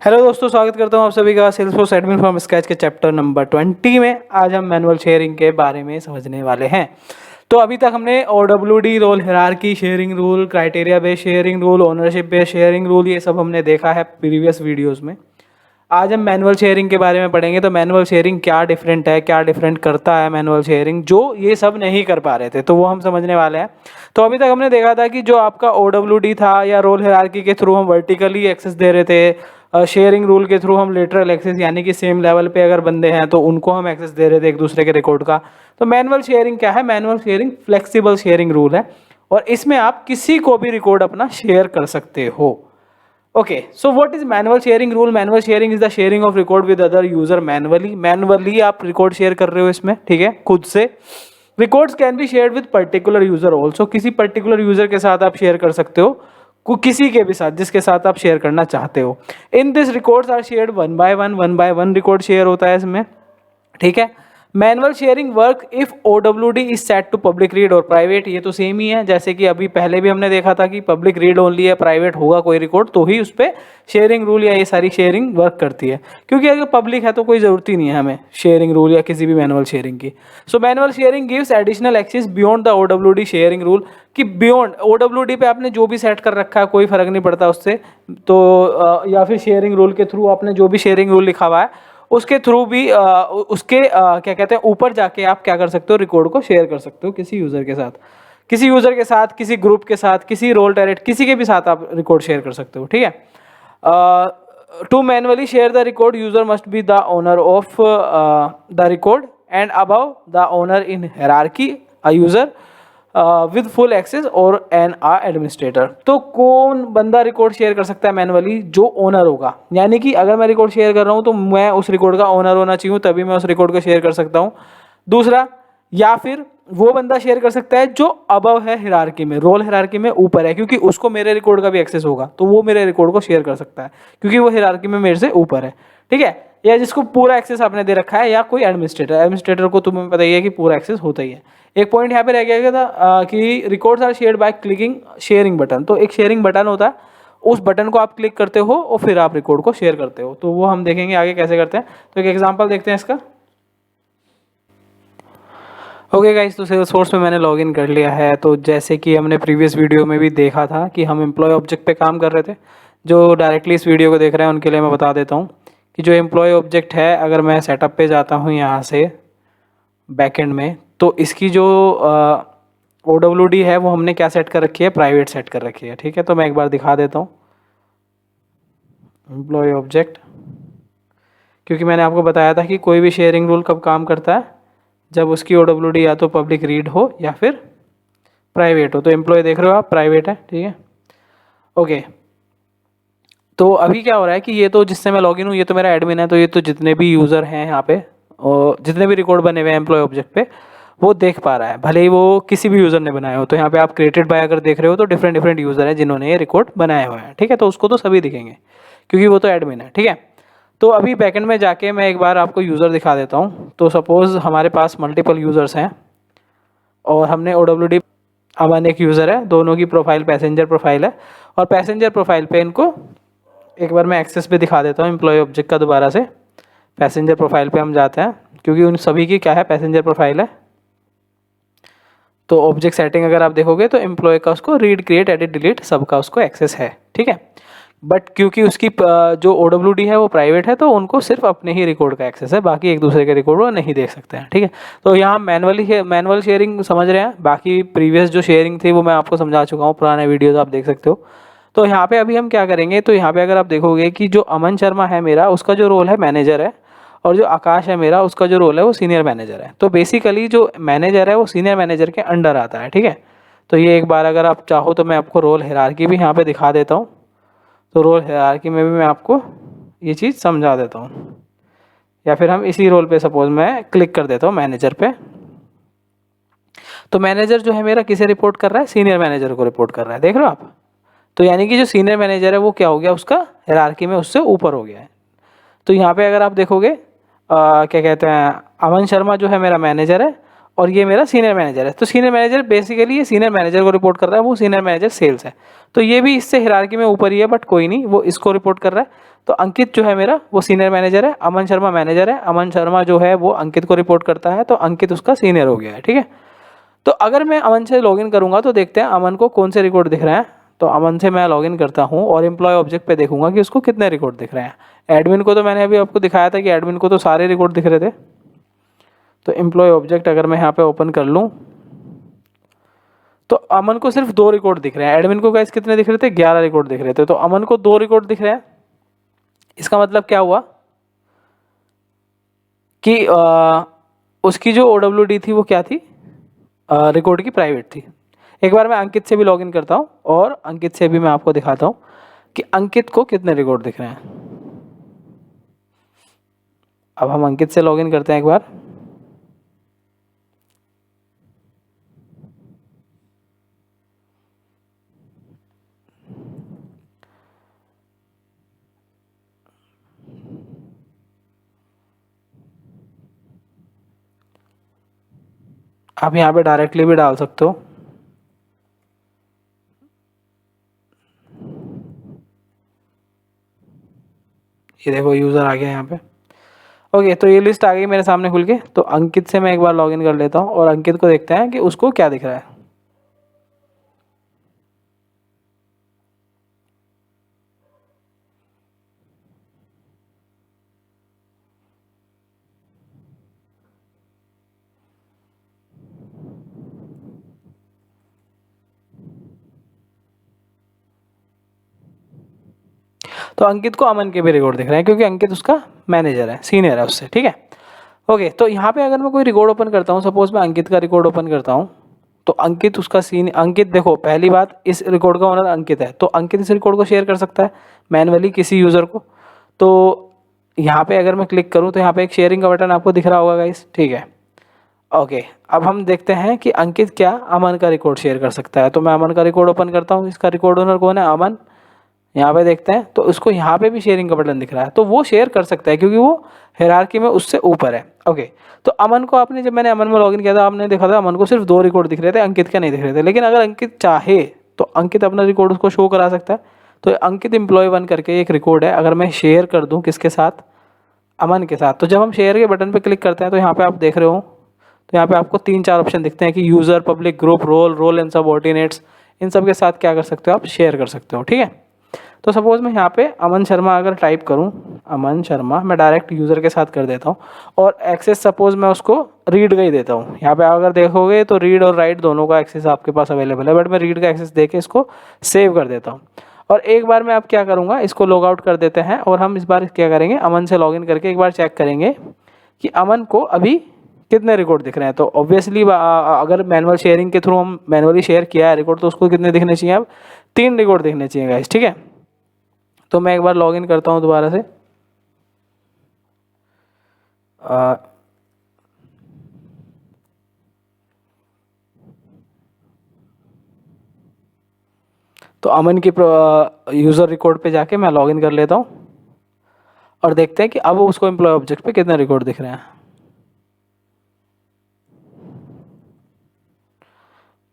Hello दोस्तों, स्वागत करता हूं आप सभी का सेल्सफोर्स एडमिन फ्रॉम स्क्रैच के चैप्टर नंबर 20 में। आज हम मैनुअल शेयरिंग के बारे में समझने वाले हैं। तो अभी तक हमने OWD, role hierarchy, sharing rule, criteria based sharing rule, ownership based sharing rule, ये सब हमने देखा है प्रीवियस वीडियोज़ में। आज हम मैनुअल शेयरिंग के बारे में पढ़ेंगे। तो मैनुअल शेयरिंग क्या डिफरेंट है, क्या डिफरेंट करता है मैनुअल शेयरिंग, जो ये सब नहीं कर पा रहे थे, तो वो हम समझने वाले हैं। तो अभी तक हमने देखा था कि जो आपका OWD था या रोल हायरार्की के थ्रू हम वर्टिकली एक्सेस दे रहे थे, शेयरिंग रूल के थ्रू हम लेटरल एक्सेस यानी कि सेम लेवल पे अगर बंदे हैं तो उनको हम एक्सेस दे रहे थे एक दूसरे के रिकॉर्ड का। तो मैनुअल शेयरिंग क्या है? Manual sharing flexible sharing rule है और इसमें आप किसी को भी रिकॉर्ड अपना शेयर कर सकते हो। Okay, so what is manual sharing rule? Manual sharing is the sharing of record with other user manually आप रिकॉर्ड शेयर कर रहे हो इसमें, ठीक है, खुद से। Records can be shared with particular user also, किसी पर्टिकुलर यूजर के साथ आप शेयर कर सकते हो, किसी के भी साथ जिसके साथ आप शेयर करना चाहते हो। In this records are shared one by one record share होता है इसमें, ठीक है। Manual sharing work if OWD is set to public read और प्राइवेट, ये तो सेम ही है जैसे कि अभी पहले भी हमने देखा था कि पब्लिक रीड ओनली है, प्राइवेट होगा कोई रिकॉर्ड तो ही उस पर शेयरिंग रूल या ये सारी शेयरिंग वर्क करती है, क्योंकि अगर पब्लिक है तो कोई ज़रूरत ही नहीं है हमें शेयरिंग रूल या किसी भी मैनुअल शेयरिंग की। So manual sharing gives additional access beyond the OWD sharing rule, कि बियॉन्ड OWD पे आपने जो भी सेट कर रखा है कोई फर्क नहीं पड़ता उससे, तो या फिर शेयरिंग रूल के थ्रू आपने जो भी शेयरिंग रूल लिखा हुआ है उसके थ्रू भी उसके क्या कहते हैं ऊपर जाके आप क्या कर सकते हो, रिकॉर्ड को शेयर कर सकते हो किसी यूज़र के साथ, किसी ग्रुप के साथ, किसी रोल डायरेक्ट, किसी के भी साथ आप रिकॉर्ड शेयर कर सकते हो, ठीक है। To manually share the record user must be the owner of the record and above the owner in hierarchy a user with full access और एन एडमिनिस्ट्रेटर। तो कौन बंदा रिकॉर्ड शेयर कर सकता है मैनुअली? जो ओनर होगा, यानी कि अगर मैं रिकॉर्ड शेयर कर रहा हूं तो मैं उस रिकॉर्ड का ओनर होना चाहिए, तभी मैं उस रिकॉर्ड को शेयर कर सकता हूं। दूसरा, या फिर वो बंदा शेयर कर सकता है जो अबव है हायरार्की में, रोल हायरार्की में ऊपर है, क्योंकि उसको मेरे रिकॉर्ड का भी एक्सेस होगा तो वो मेरे रिकॉर्ड को शेयर कर सकता है क्योंकि वो हायरार्की में मेरे से ऊपर है, ठीक है। या जिसको पूरा एक्सेस आपने दे रखा है, या कोई एडमिनिस्ट्रेटर को तुम्हें पता ही है कि पूरा एक्सेस होता ही है। एक पॉइंट यहाँ पे रह गया था कि records are shared by clicking sharing button. तो एक शेयरिंग बटन होता है, उस बटन को आप क्लिक करते हो और फिर आप रिकॉर्ड को शेयर करते हो, तो वो हम देखेंगे आगे कैसे करते हैं। तो एक एग्जांपल देखते हैं इसका। ओके गाइस, तो सेल्सफोर्स में मैंने लॉगिन कर लिया है। तो जैसे कि हमने प्रीवियस वीडियो में भी देखा था कि हम एम्प्लॉय ऑब्जेक्ट पे काम कर रहे थे। जो डायरेक्टली इस वीडियो को देख रहे हैं उनके लिए मैं बता देता हूँ कि जो एम्प्लॉय ऑब्जेक्ट है, अगर मैं सेटअप पे जाता हूँ यहाँ से बैकएंड में, तो इसकी जो OWD है वो हमने क्या सेट कर रखी है? प्राइवेट सेट कर रखी है, ठीक है। तो मैं एक बार दिखा देता हूँ एम्प्लॉय ऑब्जेक्ट, क्योंकि मैंने आपको बताया था कि कोई भी शेयरिंग रूल कब काम करता है, जब उसकी OWD या तो पब्लिक रीड हो या फिर प्राइवेट हो। तो एम्प्लॉय देख रहे हो आप, प्राइवेट है, ठीक है। ओके, तो अभी क्या हो रहा है कि ये तो जिससे मैं लॉगिन हूँ ये तो मेरा एडमिन है, तो ये तो जितने भी यूज़र हैं यहाँ पे और जितने भी रिकॉर्ड बने हुए हैं एम्प्लॉय ऑब्जेक्ट पे वो देख पा रहा है, भले ही वो किसी भी यूज़र ने बनाए हो। तो यहाँ पे आप क्रिएटेड बाय अगर देख रहे हो तो डिफरेंट यूज़र हैं जिन्होंने ये रिकॉर्ड बनाए हुए हैं, ठीक है। तो उसको तो सभी दिखेंगे क्योंकि वो तो एडमिन है, ठीक है। तो अभी बैकएंड में जाके मैं एक बार आपको यूज़र दिखा देता हूँ। तो सपोज़ हमारे पास मल्टीपल यूज़र्स हैं और हमने OWD, अमन एक यूज़र है, दोनों की प्रोफाइल पैसेंजर प्रोफाइल है, और पैसेंजर प्रोफाइल पे इनको एक बार मैं एक्सेस पे दिखा देता हूँ एम्प्लॉय ऑब्जेक्ट का। दोबारा से पैसेंजर प्रोफाइल पे हम जाते हैं, क्योंकि उन सभी की क्या है, पैसेंजर प्रोफाइल है। तो ऑब्जेक्ट सेटिंग अगर आप देखोगे तो एम्प्लॉय का उसको रीड, क्रिएट, एडिट, डिलीट सबका उसको एक्सेस है, ठीक है। बट क्योंकि उसकी जो OWD है वो प्राइवेट है तो उनको सिर्फ अपने ही रिकॉर्ड का एक्सेस है, बाकी एक दूसरे के रिकॉर्ड वो नहीं देख सकते हैं, ठीक है। तो यहाँ मैनुअल शेयरिंग समझ रहे हैं। बाकी प्रीवियस जो शेयरिंग थी वो मैं आपको समझा चुका हूँ, पुराने वीडियोज आप देख सकते हो। तो यहाँ पे अभी हम क्या करेंगे, तो यहाँ पे अगर आप देखोगे कि जो अमन शर्मा है मेरा, उसका जो रोल है मैनेजर है, और जो आकाश है मेरा, उसका जो रोल है वो सीनियर मैनेजर है। तो बेसिकली जो मैनेजर है वो सीनियर मैनेजर के अंडर आता है, ठीक है। तो ये एक बार अगर आप चाहो तो मैं आपको रोल हायरार्की भी यहाँ पे दिखा देता हूँ। तो रोल हायरार्की में भी मैं आपको ये चीज़ समझा देता हूँ, या फिर हम इसी रोल पे सपोज मैं क्लिक कर देता हूँ मैनेजर पे। तो मैनेजर जो है मेरा किसे रिपोर्ट कर रहा है? सीनियर मैनेजर को रिपोर्ट कर रहा है, देख रहे हो आप। तो यानी कि जो सीनियर मैनेजर है वो क्या हो गया, उसका हायरार्की में उससे ऊपर हो गया है। तो यहाँ पे अगर आप देखोगे क्या कहते हैं, अमन शर्मा जो है मेरा मैनेजर है और ये मेरा सीनियर मैनेजर है। तो सीनियर मैनेजर बेसिकली ये सीनियर मैनेजर को रिपोर्ट कर रहा है, वो सीनियर मैनेजर सेल्स है। तो ये भी इससे हायरार्की में ऊपर ही है, बट कोई नहीं, वो इसको रिपोर्ट कर रहा है। तो अंकित जो है मेरा वो सीनियर मैनेजर है, अमन शर्मा मैनेजर है, अमन शर्मा जो है वो अंकित को रिपोर्ट करता है, तो अंकित उसका सीनियर हो गया है। ठीक है, तो अगर मैं अमन से लॉगिन करूंगा तो देखते हैं अमन को कौन से रिकॉर्ड दिख रहे हैं। तो अमन से मैं लॉगिन करता हूं और एम्प्लॉय ऑब्जेक्ट पे देखूंगा कि उसको कितने रिकॉर्ड दिख रहे हैं। एडमिन को तो मैंने अभी आपको दिखाया था कि एडमिन को तो सारे रिकॉर्ड दिख रहे थे। तो एम्प्लॉय ऑब्जेक्ट अगर मैं यहाँ पे ओपन कर लूँ तो अमन को सिर्फ 2 रिकॉर्ड दिख रहे हैं। एडमिन को गाइस कितने दिख रहे थे? 11 रिकॉर्ड दिख रहे थे। तो अमन को 2 रिकॉर्ड दिख रहे हैं। इसका मतलब क्या हुआ कि उसकी जो OWD थी वो क्या थी? रिकॉर्ड की प्राइवेट थी। एक बार मैं अंकित से भी लॉगिन करता हूँ और अंकित से भी मैं आपको दिखाता हूँ कि अंकित को कितने रिकॉर्ड दिख रहे हैं। अब हम अंकित से लॉगिन करते हैं एक बार। आप यहाँ पे डायरेक्टली भी डाल सकते हो। ये देखो यूज़र आ गया यहाँ पे। ओके, तो ये लिस्ट आ गई मेरे सामने खुल के। तो अंकित से मैं एक बार लॉगिन कर लेता हूँ और अंकित को देखते हैं कि उसको क्या दिख रहा है। तो अंकित को अमन के भी रिकॉर्ड दिख रहे हैं क्योंकि अंकित उसका मैनेजर है, सीनियर है उससे। ठीक है, ओके, तो यहाँ पे अगर मैं कोई रिकॉर्ड ओपन करता हूँ, सपोज मैं अंकित का रिकॉर्ड ओपन करता हूँ, तो अंकित उसका अंकित देखो, पहली बात इस रिकॉर्ड का ओनर अंकित है, तो अंकित इस रिकॉर्ड को शेयर कर सकता है मैनुअली किसी यूज़र को। तो यहाँ पे अगर मैं क्लिक करूँ तो यहाँ पे एक शेयरिंग का बटन आपको दिख रहा होगा गाइस। ठीक है, ओके, अब हम देखते हैं कि अंकित क्या अमन का रिकॉर्ड शेयर कर सकता है। तो मैं अमन का रिकॉर्ड ओपन करता हूँ। इसका रिकॉर्ड ओनर कौन है? अमन। यहाँ पे देखते हैं तो उसको यहाँ पे भी शेयरिंग का बटन दिख रहा है, तो वो शेयर कर सकता है क्योंकि वो हायरार्की में उससे ऊपर है। ओके, तो अमन को आपने, जब मैंने अमन में लॉगिन किया था, आपने देखा था अमन को सिर्फ 2 रिकॉर्ड दिख रहे थे, अंकित के नहीं दिख रहे थे। लेकिन अगर अंकित चाहे तो अंकित अपना रिकॉर्ड उसको शो करा सकता है। तो अंकित एम्प्लॉय 1 करके एक रिकॉर्ड है, अगर मैं शेयर कर दूँ किसके साथ? अमन के साथ। तो जब हम शेयर के बटन पर क्लिक करते हैं तो यहाँ पे आप देख रहे हो, तो यहाँ पे आपको 3-4 ऑप्शन दिखते हैं कि user, public, group, role and subordinates, इन सब के साथ क्या कर सकते हो? आप शेयर कर सकते हो। ठीक है, तो सपोज़ मैं यहाँ पे अमन शर्मा अगर टाइप करूँ, अमन शर्मा, मैं डायरेक्ट यूज़र के साथ कर देता हूँ और एक्सेस सपोज़ मैं उसको रीड का ही देता हूँ। यहाँ पे अगर देखोगे तो रीड और राइट दोनों का एक्सेस आपके पास अवेलेबल है, बट मैं रीड का एक्सेस दे के इसको सेव कर देता हूँ। और एक बार मैं अब क्या करूँगा, इसको लॉग आउट कर देते हैं और हम इस बार क्या करेंगे, अमन से लॉगिन करके एक बार चेक करेंगे कि अमन को अभी कितने रिकॉर्ड दिख रहे हैं। तो ऑब्वियसली अगर मैनुअल शेयरिंग के थ्रू हम मैनुअली शेयर किया है रिकॉर्ड, तो उसको कितने दिखने चाहिए? अब 3 रिकॉर्ड दिखने चाहिए गाइस। ठीक है, तो मैं एक बार लॉगिन करता हूँ दोबारा से। तो अमन की यूज़र रिकॉर्ड पे जाके मैं लॉगिन कर लेता हूँ और देखते हैं कि अब उसको एम्प्लॉय ऑब्जेक्ट पे कितने रिकॉर्ड दिख रहे हैं।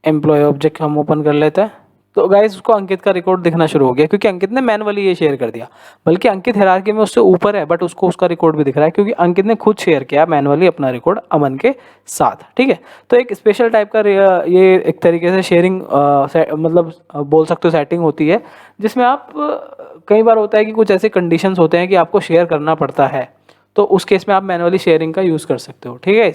एम्प्लॉय ऑब्जेक्ट हम ओपन कर लेते हैं। तो गाइस उसको अंकित का रिकॉर्ड दिखना शुरू हो गया क्योंकि अंकित ने मैनुअली ये शेयर कर दिया। बल्कि अंकित हायरार्की में उससे ऊपर है, बट उसको उसका रिकॉर्ड भी दिख रहा है क्योंकि अंकित ने खुद शेयर किया मैनुअली अपना रिकॉर्ड अमन के साथ। ठीक है, तो एक स्पेशल टाइप का ये एक तरीके से शेयरिंग मतलब बोल सकते हो सेटिंग होती है, जिसमें आप कई बार होता है कि कुछ ऐसे कंडीशंस होते हैं कि आपको शेयर करना पड़ता है, तो उस केस में आप मैनुअली शेयरिंग का यूज़ कर सकते हो। ठीक है,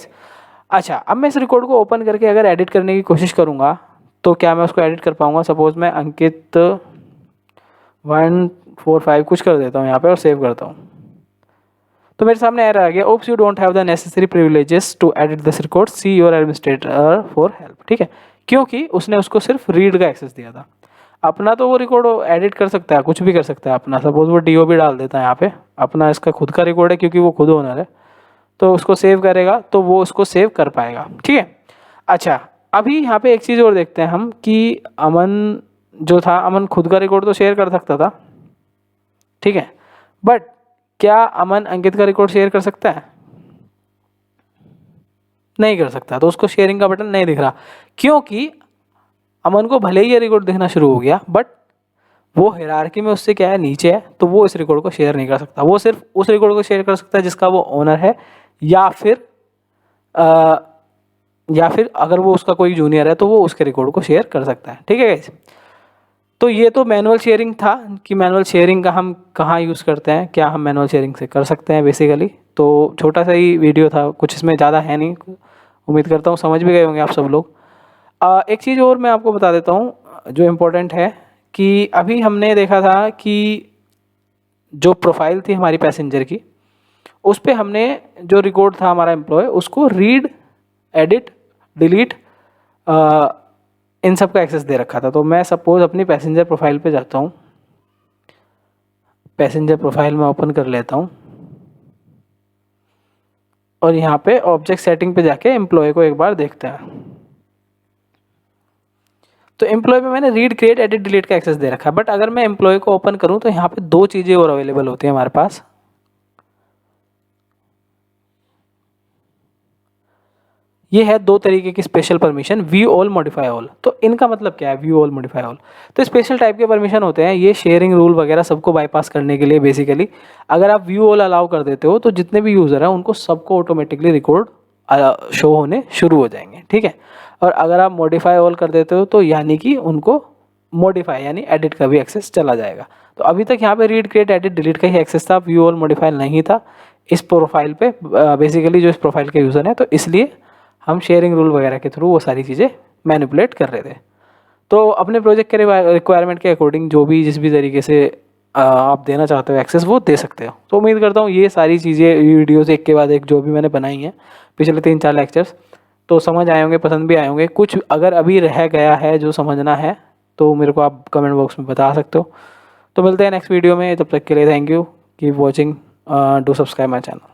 अच्छा, अब मैं इस रिकॉर्ड को ओपन करके अगर एडिट करने की कोशिश करूँगा तो क्या मैं उसको एडिट कर पाऊँगा? सपोज़ मैं अंकित 145 कुछ कर देता हूँ यहाँ पे और सेव करता हूँ। तो मेरे सामने एरर आ गया, oops you don't have the necessary privileges to edit this record, see your administrator for help. ठीक है, क्योंकि उसने उसको सिर्फ रीड का एक्सेस दिया था। अपना तो वो रिकॉर्ड एडिट कर सकता है, कुछ भी कर सकता है अपना। सपोज़ वो डीओ भी डाल देता है यहाँ पे, अपना इसका खुद का रिकॉर्ड है क्योंकि वो खुद ओनर है, तो उसको सेव करेगा तो वो उसको सेव कर पाएगा। ठीक है, अच्छा, अभी यहाँ पे एक चीज़ और देखते हैं हम कि अमन जो था, अमन खुद का रिकॉर्ड तो शेयर कर सकता था। ठीक है, बट क्या अमन अंकित का रिकॉर्ड शेयर कर सकता है? नहीं कर सकता। तो उसको शेयरिंग का बटन नहीं दिख रहा क्योंकि अमन को भले ही ये रिकॉर्ड दिखना शुरू हो गया, बट वो हायरार्की में उससे क्या है, नीचे है, तो वो इस रिकॉर्ड को शेयर नहीं कर सकता। वो सिर्फ उस रिकॉर्ड को शेयर कर सकता है जिसका वो ओनर है, या फिर अगर वो उसका कोई जूनियर है तो वो उसके रिकॉर्ड को शेयर कर सकता है। ठीक है गाइस, तो ये तो मैनुअल शेयरिंग था कि मैनुअल शेयरिंग का हम कहाँ यूज़ करते हैं, क्या हम मैनुअल शेयरिंग से कर सकते हैं बेसिकली। तो छोटा सा ही वीडियो था, कुछ इसमें ज़्यादा है नहीं, उम्मीद करता हूँ समझ भी गए होंगे आप सब लोग। एक चीज़ और मैं आपको बता देता हूँ जो इम्पोर्टेंट है, कि अभी हमने देखा था कि जो प्रोफाइल थी हमारी पैसेंजर की, उस पे हमने जो रिकॉर्ड था हमारा एम्प्लॉय, उसको रीड, एडिट, डिलीट, इन सब का एक्सेस दे रखा था। तो मैं सपोज अपनी पैसेंजर प्रोफाइल पे जाता हूँ, पैसेंजर प्रोफाइल में ओपन कर लेता हूँ, और यहाँ पे ऑब्जेक्ट सेटिंग पे जाके एम्प्लॉय को एक बार देखते हैं। तो एम्प्लॉय में मैंने रीड, क्रिएट, एडिट, डिलीट का एक्सेस दे रखा है। बट अगर मैं एम्प्लॉय को ओपन करूँ तो यहाँ पे दो चीज़ें और अवेलेबल होती हैं हमारे पास। ये है दो तरीके की special permission, view all, modify all. तो इनका मतलब क्या है, व्यू ऑल, मॉडिफाई ऑल? तो स्पेशल टाइप के परमिशन होते हैं, ये शेयरिंग रूल वगैरह सबको बाईपास करने के लिए बेसिकली। अगर आप व्यू ऑल अलाउ कर देते हो तो जितने भी यूज़र हैं उनको सबको ऑटोमेटिकली रिकॉर्ड शो होने शुरू हो जाएंगे। ठीक है, और अगर आप मॉडिफाई ऑल कर देते हो तो यानी कि उनको मॉडिफाई यानी एडिट का भी एक्सेस चला जाएगा। तो अभी तक यहाँ पे रीड, क्रिएट, एडिट, डिलीट का ही एक्सेस था, व्यू ऑल, मॉडिफाई नहीं था इस प्रोफाइल पे बेसिकली, जो इस प्रोफाइल के यूज़र हैं। तो इसलिए हम शेयरिंग रूल वगैरह के थ्रू वो सारी चीज़ें मैनिपुलेट कर रहे थे। तो अपने प्रोजेक्ट के रिक्वायरमेंट के अकॉर्डिंग जो भी जिस भी तरीके से आप देना चाहते हो एक्सेस, वो दे सकते हो। तो उम्मीद करता हूँ ये सारी चीज़ें, वीडियोज़ एक के बाद एक जो भी मैंने बनाई हैं पिछले 3-4 लेक्चर्स, तो समझ आए होंगे, पसंद भी आए होंगे। कुछ अगर अभी रह गया है जो समझना है तो मेरे को आप कमेंट बॉक्स में बता सकते हो। तो मिलते हैं नेक्स्ट वीडियो में, तब तक के लिए thank you, keep watching, do subscribe my channel.